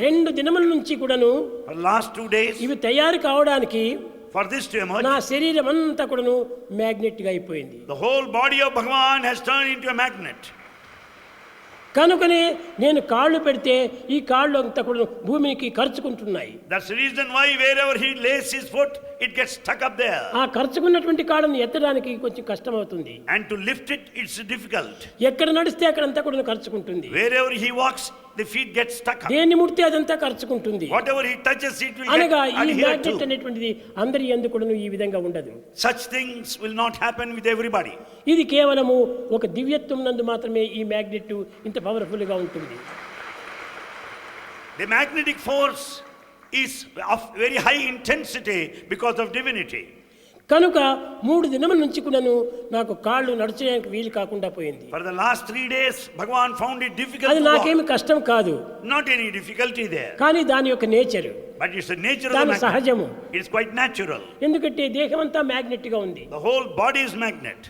2 దినముల నుంచి కూడాను For the last 2 days, ఇవి తయారు కావడానికి for this to emerge, నా శరీరం అంతా కూడాను మ్యాగ్నెట్ గా అయిపోయింది. the whole body of Bhagavan has turned into a magnet. కనుకనే నేను కాళ్ళు పెడితే ఈ కాళ్ళు అంతా కూడా భూమికి ఖర్చుకుంటున్నాయి. That's the reason why wherever he lays his foot, it gets stuck up there. ఆ ఖర్చుకున్నటువంటి కాళ్ళను ఎత్తడానికి కొంచెం కష్టం అవుతుంది. And to lift it, it's difficult. ఎక్కడ నడిస్తే అక్కడ అంతా కూడా ఖర్చుకుంటుంది. Wherever he walks, the feet get stuck up. దేన్ని ముడితే అదంతా ఖర్చుకుంటుంది. Whatever he touches, it will అనగా get ఈ adhered మ్యాగ్నెట్ to. అనేటువంటిది అందరి యందు కూడాను ఈ విధంగా ఉండదు. Such things will not happen with everybody. ఇది కేవలము ఒక దివ్యత్వం నందు మాత్రమే ఈ మ్యాగ్నెట్ ఇంత పవర్ఫుల్ గా ఉంటుంది. The magnetic force is of very high intensity because of divinity. కనుక 3 దినముల నుంచి కూడాను నాకు కాళ్ళు నడచడానికి వీలు కాకుండా పోయింది. For the last 3 days, Bhagavan found it difficult అది to నాకేమి walk. కష్టం కాదు. Not any difficulty there. కానీ దాని యొక్క nature, But it's the nature of the దాని magnet. సహజము. It's quite natural. ఎందుకంటే దేహం అంతా మ్యాగ్నెట్ గా ఉంది. The whole body is magnet.